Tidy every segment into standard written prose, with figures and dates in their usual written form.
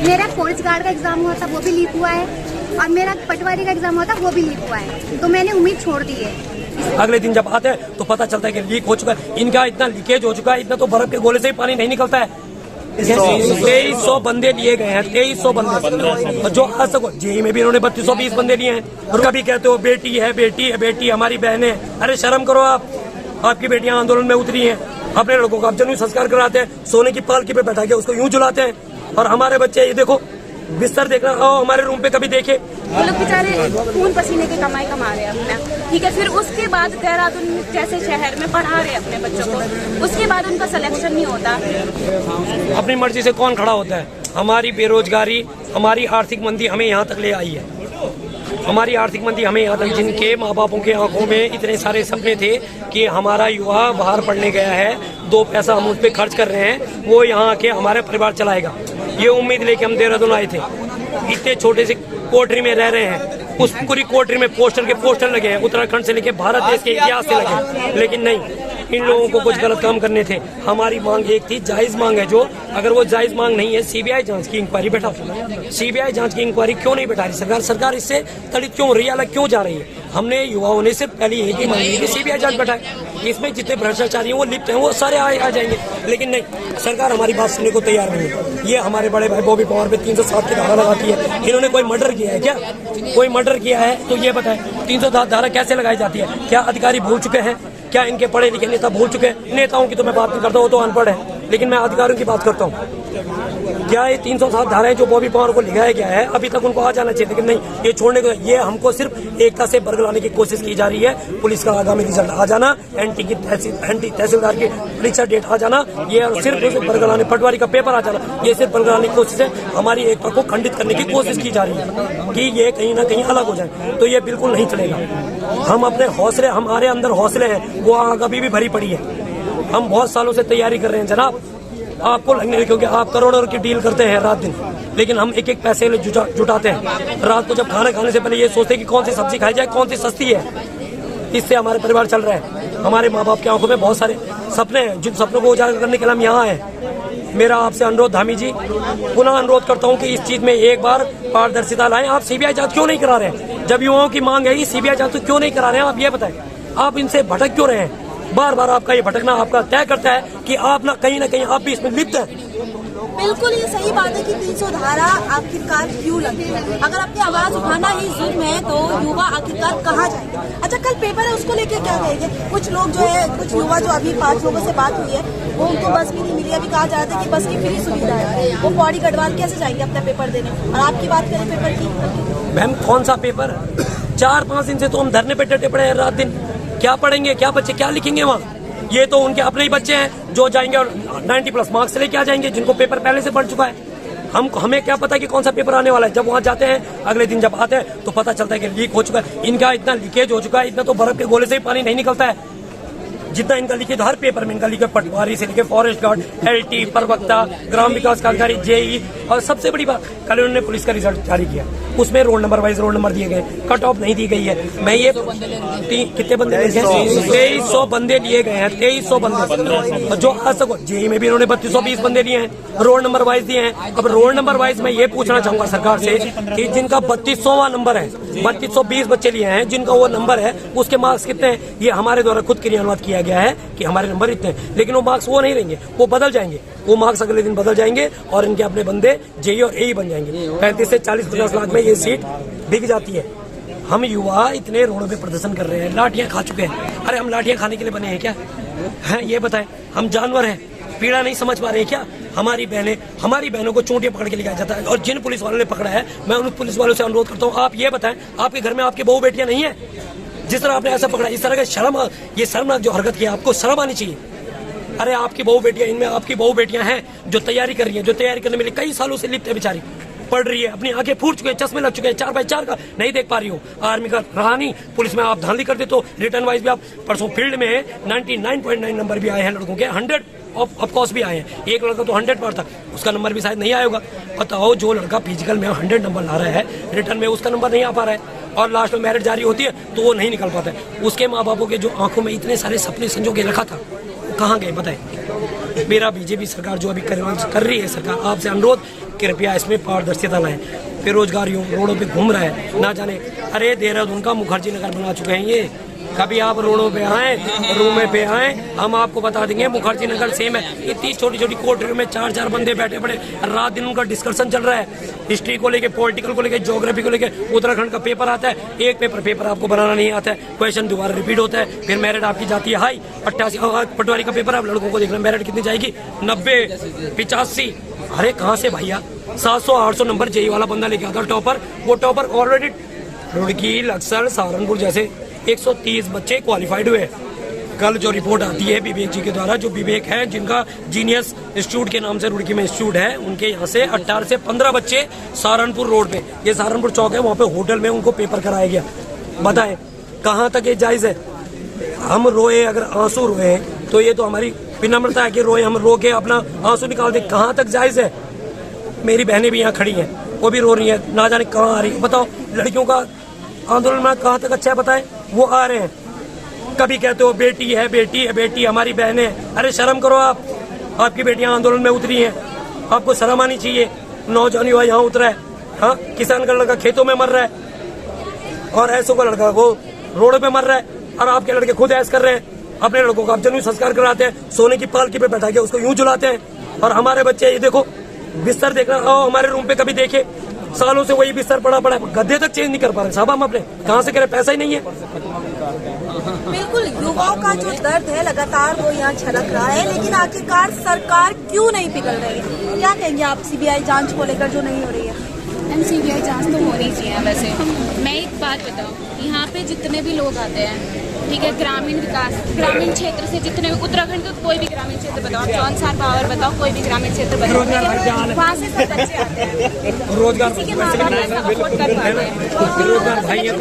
मेरा forest guard का exam हुआ था, वो भी लीक हुआ है, और मेरा पटवारी का एग्जाम हुआ था, वो भी लीक हुआ है। तो मैंने उम्मीद छोड़ दी है। अगले दिन जब आते हैं तो पता चलता है कि लीक हो चुका है। इनका इतना लीकेज हो चुका है, इतना तो बर्फ के गोले से ही पानी नहीं निकलता है। 2300 बंदे लिए गए हैं, 2300 बंदे, जो आज तक जेई में भी इन्होंने 3220 बंदे लिए हैं। और कभी कहते हो बेटी है, बेटी है, बेटी हमारी बहन है। अरे शर्म करो आप, आपकी बेटियां आंदोलन में उतरी हैं, अपने लड़कों का आप जन्म संस्कार कराते हैं, सोने की पालकी पे बैठा के उसको यूं झुलाते हैं। और हमारे बच्चे ये देखो बिस्तर देखना, आओ हमारे रूम पे कभी देखे। वो लोग बेचारे खून पसीने की कमाई कमा रहे हैं अपना, ठीक है। फिर उसके बाद देहरादून जैसे शहर में पढ़ा रहे हैं अपने बच्चों को, उसके बाद उनका सिलेक्शन नहीं होता। अपनी मर्जी से कौन खड़ा होता है? हमारी बेरोजगारी, हमारी आर्थिक मंदी हमें यहाँ तक ले आई है। हमारी आर्थिक मंदी हमें यहाँ तक, जिनके माँ बापों के आंखों में इतने सारे सपने थे कि हमारा युवा बाहर पढ़ने गया है, 2 पैसा हम उस पर खर्च कर रहे हैं, वो यहाँ आके हमारा परिवार चलाएगा, ये उम्मीद लेके हम देहरादून आए थे। इतने छोटे से कोठरी में रह रहे हैं, उस पूरी कोठरी में पोस्टर लगे हैं, उत्तराखंड से लेके भारत देश के इतिहास से लगे। लेकिन नहीं, इन लोगों को कुछ गलत काम करने थे। हमारी मांग एक थी, जायज मांग है, जो अगर वो जायज मांग नहीं है, सीबीआई जांच की इंक्वायरी बैठा। सीबीआई जांच की इंक्वायरी क्यों नहीं बैठा रही सरकार? इससे तड़ित क्यों हो रही है, अलग क्यों जा रही है? हमने युवाओं ने सिर्फ पहले एक ही मांगी कि सीबीआई जांच बैठाए, इसमें जितने भ्रष्टाचारी हैं वो लिप्त हैं वो सारे आ जाएंगे। लेकिन नहीं, सरकार हमारी बात सुनने को तैयार नहीं है। ये हमारे बड़े भाई बॉबी पवार पे 307 की धारा लगाती है। इन्होंने कोई मर्डर किया है क्या? कोई मर्डर किया है तो ये बताएं, 307 धारा कैसे लगाई जाती है? क्या अधिकारी भूल चुके हैं? क्या इनके पढ़े लिखे नेता भूल चुके हैं? नेताओं की तो मैं बात नहीं करता, वो तो अनपढ़ है, लेकिन मैं अधिकारियों की बात करता हूँ। क्या ये 307 धाराएं जो बॉबी पवार को लिखाया गया है, अभी तक उनको आ जाना चाहिए, लेकिन नहीं, ये छोड़ने को, ये हमको सिर्फ एकता से बरगलाने की कोशिश की जा रही है। पुलिस का आगामी रिजल्ट आ जाना, एंटी तहसीलदार की परीक्षा डेट आ जाना, ये सिर्फ बरगलाने, पटवारी का पेपर आ जाना, ये सिर्फ बरगलाने की कोशिश है। हमारी एकता को खंडित करने की कोशिश की जा रही है कि ये कहीं ना कहीं अलग हो जाए, तो ये बिल्कुल नहीं चलेगा। हम अपने हौसले, हमारे अंदर हौसले हैं, वो आग अभी भी भरी पड़ी है। हम बहुत सालों से तैयारी कर रहे हैं जनाब, आपको लगने लगे क्योंकि आप करोड़ों की डील करते हैं रात दिन, लेकिन हम एक पैसे जुटाते हैं। रात को जब खाना खाने से पहले ये सोचते हैं कि कौन सी सब्जी खाई जाए, कौन सी सस्ती है। इससे हमारे परिवार चल रहा है। हमारे माँ बाप की आंखों में बहुत सारे सपने हैं, जिन सपनों को उजागर करने के लिए हम यहाँ आए। मेरा आपसे अनुरोध, धामी जी, पुनः अनुरोध करता हूँ कि इस चीज में एक बार पारदर्शिता लाएं। आप सीबीआई जांच क्यों नहीं करा रहे हैं? जब युवाओं की मांग है, सीबीआई जांच तो क्यों नहीं करा रहे हैं? आप ये बताएं, आप इनसे भटक क्यों रहे हैं? बार बार आपका ये भटकना आपका तय करता है कि आप ना कहीं आप भी इसमें लिप्त हैं। बिल्कुल ये सही बात है कि 300 धारा आखिरकार क्यों लगी? अगर अपनी आवाज उठाना ही जुर्म है तो युवा आखिरकार कहाँ जाएंगे? अच्छा, कल पेपर है, उसको लेके क्या कहेंगे? कुछ लोग जो है, कुछ युवा जो अभी 5 लोगों से बात हुई है, वो उनको बस भी नहीं मिली। अभी कहा जा रहा था कि बस की फ्री सुविधा है, वो पौड़ी गढ़वाल कैसे जाएंगे अपना पेपर देने? और आपकी बात करें पेपर की, मैम कौन सा पेपर? 4-5 दिन से तो हम धरने पे डटे पड़े हैं रात दिन। क्या पढ़ेंगे, क्या बच्चे क्या लिखेंगे वहाँ? ये तो उनके अपने ही बच्चे हैं जो जाएंगे और 90+ मार्क्स लेके आ जाएंगे, जिनको पेपर पहले से पढ़ चुका है। हमें क्या पता कि कौन सा पेपर आने वाला है? जब वहाँ जाते हैं, अगले दिन जब आते हैं तो पता चलता है कि लीक हो चुका है। इनका इतना लीकेज हो चुका है, इतना तो बर्फ के गोले से ही पानी नहीं निकलता है जितना इनका लीकेज। हर पेपर में इनका लीकेज, पटवारी से लेके फॉरेस्ट गार्ड, LT, प्रवक्ता, ग्राम विकास अधिकारी, JE, और सबसे बड़ी बात, कल उन्होंने पुलिस का रिजल्ट जारी किया, उसमें roll number wise roll number दिए गए, कट ऑफ नहीं दी गई है। मैं ये कितने बंदे लिए हैं? 2300 बंदे लिए गए हैं, 2300 बंदे, जो आज तक JE में भी इन्होंने 3220 बंदे लिए हैं, रोल नंबर वाइज दिए हैं। अब रोल नंबर वाइज मैं ये पूछना चाहूंगा सरकार से कि जिनका 3200वां नंबर है, 3220 बच्चे लिए हैं, जिनका वो नंबर है, उसके मार्क्स कितने हैं? ये हमारे द्वारा खुद क्रियान्वित किया गया है कि हमारे नंबर इतने हैं, लेकिन वो मार्क्स वो नहीं रहेंगे, वो बदल जाएंगे। वो मार्क्स अगले दिन बदल जाएंगे और इनके अपने बंदे JE और AE बन जाएंगे। 35 से 40-50 लाख में ये सीट बिक जाती है। हम युवा इतने रोडों पे प्रदर्शन कर रहे हैं, लाठियां खा चुके हैं। अरे हम लाठियां खाने के लिए बने हैं क्या? हैं, ये बताएं, हम जानवर हैं? पीड़ा नहीं समझ पा रहे हैं क्या? हमारी बहनों को चोटियां पकड़ के लिया जाता है, और जिन पुलिस वालों ने पकड़ा है, मैं उन पुलिस वालों से अनुरोध करता हूँ, आप ये बताएं, आपके घर में आपकी बहू बेटियां नहीं है? जिस तरह आपने ऐसा पकड़ा, इस तरह का ये शर्मनाक जो हरकत की, आपको शर्म आनी चाहिए। अरे आपकी बहू बेटियां, इनमें आपकी बहू बेटियां हैं जो तैयारी कर रही हैं, जो तैयारी करने में कई सालों से लिप्त है, बेचारी पढ़ रही है, अपनी आंखें फूट चुके हैं, चश्मे लग चुके हैं, 4x4 का नहीं देख पा रही हो। आर्मी का रहा नहीं, पुलिस में आप धांधली कर दे तो रिटर्न वाइज भी आप, परसों फील्ड में 99.9 नंबर भी आए हैं लड़कों के, 100 ऑफ कोर्स भी आए हैं। एक लड़का तो 100 पर था, उसका नंबर भी शायद नहीं आएगा। बताओ, जो लड़का फिजिकल में 100 नंबर ला रहा है, रिटर्न में उसका नंबर नहीं आ पा रहा है, और लास्ट में मेरिट जारी होती है तो वो नहीं निकल पाता है। उसके माँ बापों के जो आंखों में इतने सारे सपने संजो के रखा था, वो कहाँ गए बताएं? मेरा बीजेपी सरकार जो अभी कर रही है सरकार, आपसे अनुरोध कृपया इसमें पारदर्शिता लाएं। बेरोजगारियों रोडों पे घूम रहा है, ना जाने अरे देहरादून का मुखर्जी नगर बना चुके हैं ये। कभी आप रोडों पे आए, रूम पे आए, हम आपको बता देंगे मुखर्जी नगर सेम है। इतनी छोटी छोटी कोठरियों में 4-4 बंदे बैठे पड़े, रात दिन उनका डिस्कशन चल रहा है, हिस्ट्री को लेके, पॉलिटिकल को लेके, ज्योग्राफी को लेके। उत्तराखंड का पेपर आता है, एक पेपर आपको बनाना नहीं आता है, क्वेश्चन दोबारा रिपीट होता है, फिर मेरिट आपकी जाती है हाई 88। पटवारी का पेपर आप लड़कों को देख लें, मेरिट कितनी जाएगी 90, 85। अरे कहाँ से भैया 700-800 नंबर जेई वाला बंदा लेके आता टॉपर। वो टॉपर ऑलरेडी रुड़की, लक्सर, सहारनपुर जैसे 130 बच्चे क्वालिफाइड हुए। कल जो रिपोर्ट आती है विवेक जी के द्वारा, जो विवेक है जिनका जीनियस इंस्टीट्यूट के नाम से रुड़की में इंस्टीट्यूट है, उनके यहाँ से 18 से 15 बच्चे सहारनपुर रोड पे, ये सहारनपुर चौक है, वहाँ पे होटल में उनको पेपर कराया गया। बताएं कहाँ तक ये जायज है? हम रोए, अगर आंसू रोए तो ये तो हमारी विनम्रता है कि रोए, हम रो के अपना आंसू निकाल दे। कहाँ तक जायज है? मेरी बहनें भी यहाँ खड़ी हैं, वो भी रो रही है, ना जाने कहाँ आ रही है। बताओ लड़कियों का आंदोलन में कहाँ तक अच्छा है? बताएं, वो आ रहे हैं। कभी कहते हो बेटी है, बेटी है, बेटी हमारी बहनें है। अरे शर्म करो आप, आपकी बेटियां आंदोलन में उतरी हैं, आपको शर्म आनी चाहिए। नौजवान युवा यहाँ उतरा है, हाँ, किसान का लड़का खेतों में मर रहा है और ऐसों का लड़का वो रोड पे मर रहा है, और आपके लड़के खुद ऐस कर रहे हैं। अपने लड़कों का जन्म संस्कार कराते हैं, सोने की पालकी पे बैठा के उसको यूं झुलाते हैं। और हमारे बच्चे ये देखो बिस्तर देखना, आओ हमारे रूम पे कभी देखे, सालों से वही बिस्तर पड़ा है, गद्दे तक चेंज नहीं कर पा रहे साहब। हम अपने कहाँ से करें, पैसा ही नहीं है। बिल्कुल, युवाओं का जो दर्द है लगातार वो यहाँ छलक रहा है, लेकिन आखिरकार सरकार क्यों नहीं पिघल रही है? क्या कहेंगे आप सीबीआई जांच को लेकर जो नहीं हो रही है? सीबीआई जांच तो होनी चाहिए। वैसे मैं एक बात बताऊँ, यहाँ पे जितने भी लोग आते हैं, ठीक है, ग्रामीण विकास, ग्रामीण क्षेत्र से जितने भी, उत्तराखंड का कोई भी ग्रामीण क्षेत्र बताओ, जॉन सार पावर बताओ, कोई भी ग्रामीण क्षेत्र बताओ, वहाँ से सब बच्चे आते हैं। रोजगार किसी के माँ बाप ऐसा अफोर्ड कर पाते हैं,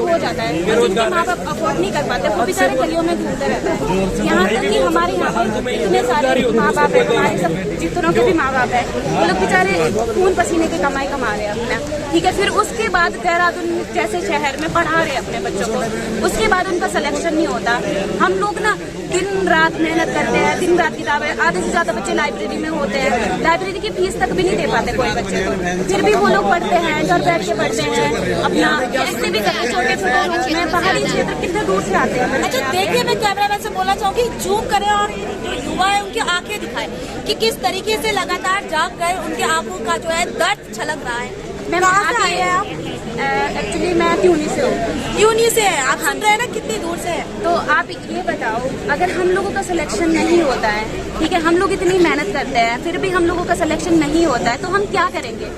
हो जाता है, जिनके माँ बाप अफोर्ड नहीं कर पाते वो बेचारे गलियों में घूमते रहते हैं। यहाँ तक कि हमारे यहाँ पे इतने सारे माँ बाप है, हमारे सब जितनों के भी माँ बाप है, वो लोग बेचारे खून पसीने की कमाई कमा रहे हैं अपना, ठीक है। फिर उसके बाद देहरादून जैसे शहर में पढ़ा रहे हैं अपने बच्चों को, उसके बाद उनका सिलेक्शन नहीं होता। हम लोग ना दिन रात मेहनत करते हैं, दिन रात किताबें, आधे से ज्यादा बच्चे लाइब्रेरी में होते हैं, लाइब्रेरी की फीस तक भी नहीं दे पाते कोई बच्चे को, फिर भी वो लोग पढ़ते हैं, घर बैठ के पढ़ते हैं अपना। ऐसे भी करके छोटे छोटे में पहाड़ी क्षेत्र कितने दूर से आते हैं। अच्छा देखिए, मैं कैमरामैन से बोलना चाहूंगी जूम करें और जो युवा है उनकी आंखें दिखाएं कि किस तरीके से लगातार जाग गए, उनके आंखों का जो है दर्द छलक रहा है। मैं कहाँ से आए हैं आप? एक्चुअली मैं ट्यूनी से हूँ। ट्यूनी से है आप? सुन रहे हैं ना कितनी दूर से है? तो आप ये बताओ, अगर हम लोगों का सिलेक्शन नहीं होता है, ठीक है, हम लोग इतनी मेहनत करते हैं, फिर भी हम लोगों का सिलेक्शन नहीं होता है, तो हम क्या करेंगे?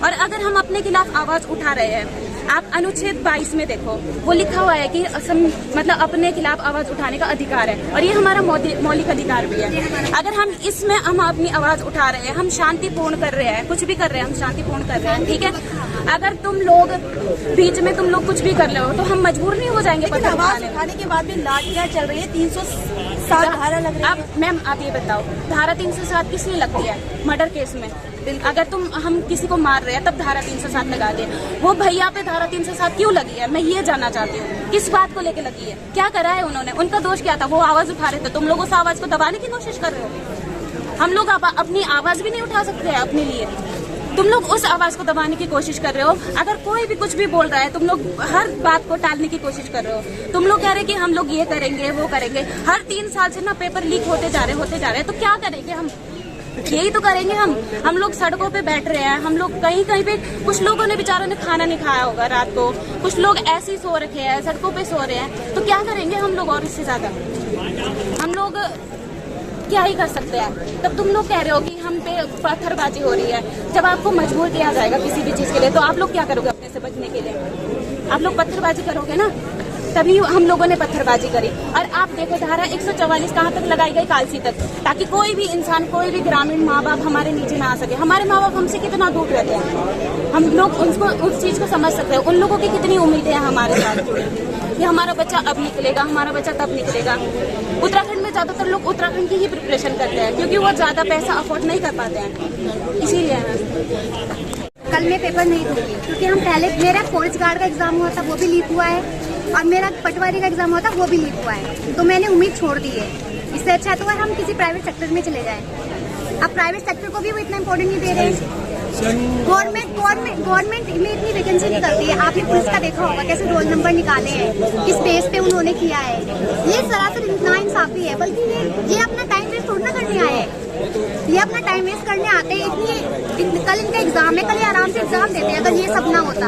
और अगर हम अपने खिलाफ आवाज उठा रहे हैं, आप अनुच्छेद 22 में देखो, वो लिखा हुआ है कि मतलब अपने खिलाफ आवाज उठाने का अधिकार है, और ये हमारा मौलिक अधिकार भी है। अगर हम इसमें हम अपनी आवाज उठा रहे हैं, हम शांतिपूर्ण कर रहे हैं, कुछ भी कर रहे हैं, हम शांतिपूर्ण कर रहे हैं, ठीक है। अगर तुम लोग बीच में तुम लोग कुछ भी कर रहे हो तो हम मजबूर नहीं हो जाएंगे? लेकिन आवाज उठाने के बाद भी लाठियां चल रही है, 307 धारा लग रही है। अब मैम आप ये बताओ, धारा 307 किस लिए लगती है मर्डर केस में? अगर हम किसी को मार रहे हैं तब धारा 307 लगा दे, वो भैया पे धारा 307 क्यों लगी है? मैं ये जानना चाहती हूँ, किस बात को लेके लगी है, क्या करा है उन्होंने? उनका दोष क्या था? वो आवाज उठा रहे थे, तुम लोग उस आवाज को दबाने की कोशिश कर रहे हो। हम लोग अपनी आवाज भी नहीं उठा सकते हैं अपने लिए, तुम लोग उस आवाज को दबाने की कोशिश कर रहे हो। अगर कोई भी कुछ भी बोल रहा है, तुम लोग हर बात को टालने की कोशिश कर रहे हो। तुम लोग कह रहे हैं कि हम लोग ये करेंगे वो करेंगे, हर 3 साल से ना पेपर लीक होते जा रहे हैं, तो क्या करेंगे हम? यही तो करेंगे हम लोग सड़कों पे बैठ रहे हैं, हम लोग कहीं पे, कुछ लोगों ने बेचारों ने खाना नहीं खाया होगा रात को, कुछ लोग ऐसे ही सो रखे हैं, सड़कों पे सो रहे हैं, तो क्या करेंगे हम लोग? और इससे ज्यादा हम लोग क्या ही कर सकते हैं। तब तुम लोग कह रहे हो कि हम पे पत्थरबाजी हो रही है। जब आपको मजबूर किया जाएगा किसी भी चीज के लिए, तो आप लोग क्या करोगे अपने से बचने के लिए? आप लोग पत्थरबाजी करोगे ना, तभी हम लोगों ने पत्थरबाजी करी। और आप देखो धारा 144 कहाँ तक लगाई गई? कालसी तक, ताकि कोई भी इंसान, कोई भी ग्रामीण माँ बाप हमारे नीचे ना आ सके। हमारे माँ बाप हमसे कितना दूर रहते हैं, हम लोग उनको उस चीज को समझ सकते हैं। उन लोगों की कितनी उम्मीदें हैं हमारे साथ कि हमारा बच्चा अब निकलेगा, हमारा बच्चा तब निकलेगा। उत्तराखंड में ज्यादातर लोग उत्तराखंड की ही प्रिपरेशन करते हैं, क्योंकि वो ज्यादा पैसा अफोर्ड नहीं कर पाते हैं, इसीलिए। कल मैं पेपर नहीं दूंगी, क्योंकि हम पहले, मेरा फॉरेस्ट गार्ड का एग्जाम हुआ था वो भी लीक हुआ है, और मेरा पटवारी का एग्जाम हुआ था वो भी लीक हुआ है, तो मैंने उम्मीद छोड़ दी है। इससे अच्छा तो है हम किसी प्राइवेट सेक्टर में चले जाएं। अब प्राइवेट सेक्टर को भी वो इतना इम्पोर्टेंट नहीं दे रहे हैं। गवर्नमेंट में इतनी वैकेंसी नहीं करती है। आपने पुलिस का देखा होगा कैसे रोल नंबर निकाले हैं, किस बेस पे उन्होंने किया है। ये सरासर नाइंसाफी है, बल्कि ये अपना टाइम वेस्ट थोड़ी ना करने आए हैं। ये अपना टाइम वेस्ट करने आते हैं। कल इनका एग्जाम है, कल ये आराम से एग्जाम देते हैं अगर ये सब ना होता।